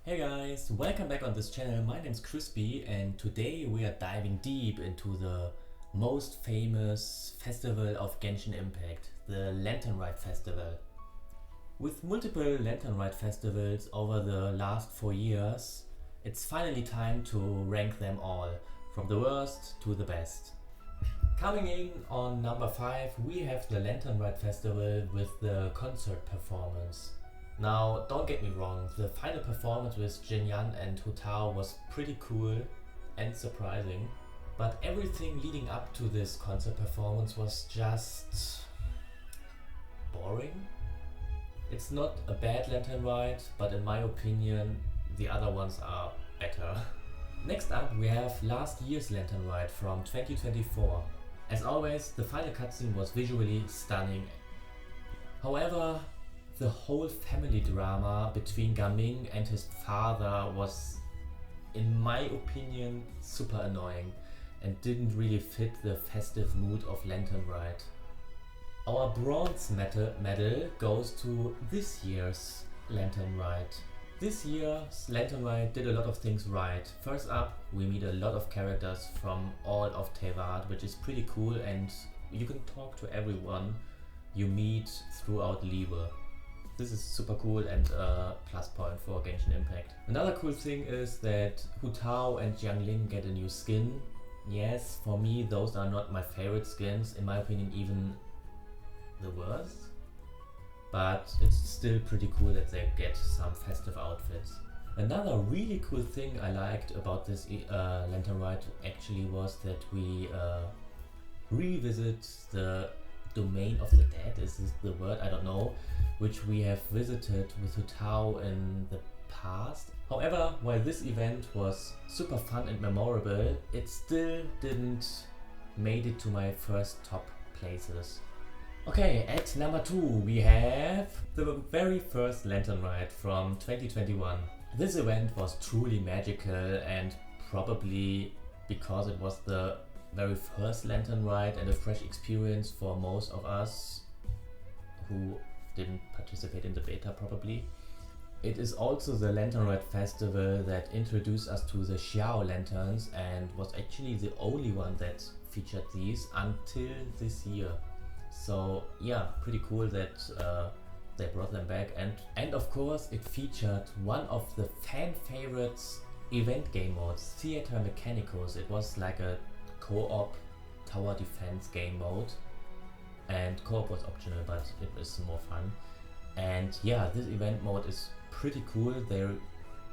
Hey guys, welcome back on this channel. My name is ChrisBe and today we are diving deep into the most famous festival of Genshin Impact, the Lantern Rite Festival. With multiple Lantern Rite festivals over the last 4 years, it's finally time to rank them all, from the worst to the best. Coming in on number 5, we have the Lantern Rite Festival with the concert performance. Now, don't get me wrong, the final performance with Jinyan and Hu Tao was pretty cool and surprising, but everything leading up to this concert performance was just boring. It's not a bad Lantern Rite, but in my opinion, the other ones are better. Next up, we have last year's Lantern Rite from 2024. As always, the final cutscene was visually stunning. However, the whole family drama between Gaming and his father was, in my opinion, super annoying and didn't really fit the festive mood of Lantern Rite. Our bronze medal goes to this year's Lantern Rite. This year's Lantern Rite did a lot of things right. First up, we meet a lot of characters from all of Teyvat, which is pretty cool, and you can talk to everyone you meet throughout Liebe. This is super cool and a plus point for Genshin Impact. Another cool thing is that Hu Tao and Jiangling get a new skin. Yes, for me those are not my favorite skins, in my opinion even the worst. But it's still pretty cool that they get some festive outfits. Another really cool thing I liked about this Lantern Rite actually was that we revisit the Domain of the Dead, is this the word? I don't know, which we have visited with Hu Tao in the past. However, while this event was super fun and memorable, it still didn't made it to my first top places. Okay, at number 2 we have the very first Lantern Rite from 2021. This event was truly magical, and probably because it was the very first Lantern Rite and a fresh experience for most of us who didn't participate in the beta probably. It is also the Lantern Rite festival that introduced us to the Xiao lanterns and was actually the only one that featured these until this year. So yeah, pretty cool that they brought them back, and of course it featured one of the fan favorites event game modes, Theater Mechanicus. It was like a co-op tower defense game mode, and co-op was optional, but it was more fun. And yeah, this event mode is pretty cool. They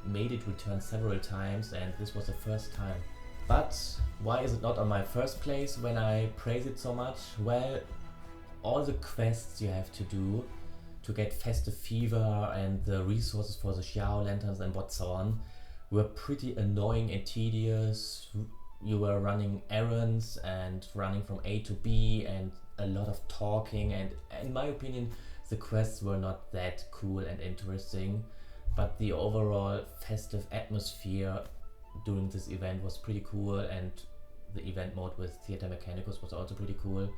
made it return several times and this was the first time. But why is it not on my first place when I praise it so much? Well, all the quests you have to do to get Festive Fever and the resources for the Xiao lanterns and what so on were pretty annoying and tedious. You were running errands and running from A to B and a lot of talking, and in my opinion the quests were not that cool and interesting, but the overall festive atmosphere during this event was pretty cool, and the event mode with Theater Mechanicus was also pretty cool.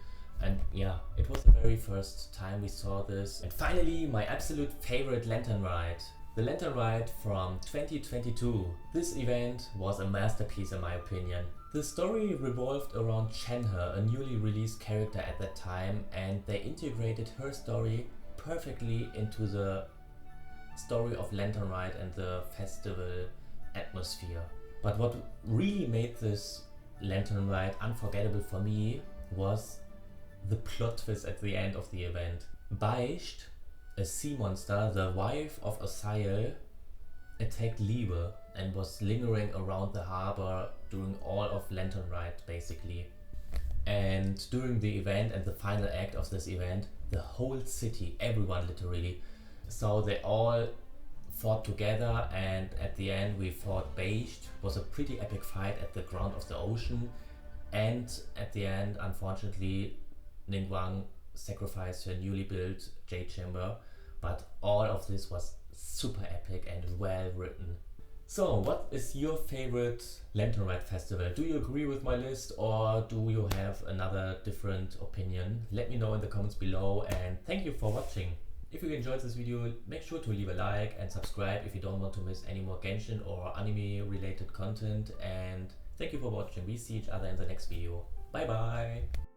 And yeah, it was the very first time we saw this. And finally, my absolute favorite Lantern Rite. The Lantern Rite from 2022. This event was a masterpiece in my opinion. The story revolved around Shenhe, a newly released character at that time, and they integrated her story perfectly into the story of Lantern Rite and the festival atmosphere. But what really made this Lantern Rite unforgettable for me was the plot twist at the end of the event. Beicht, a sea monster, the wife of Asael, attacked Liebe and was lingering around the harbor during all of Lantern Rite basically. And during the event and the final act of this event, the whole city, everyone literally, so they all fought together, and at the end we fought Beicht. It was a pretty epic fight at the ground of the ocean, and at the end unfortunately Ningguang sacrificed her newly built Jade Chamber, but all of this was super epic and well written. So what is your favorite Lantern Rite festival? Do you agree with my list or do you have another different opinion? Let me know in the comments below, and thank you for watching. If you enjoyed this video, make sure to leave a like and subscribe if you don't want to miss any more Genshin or anime related content, and thank you for watching. We see each other in the next video. Bye bye!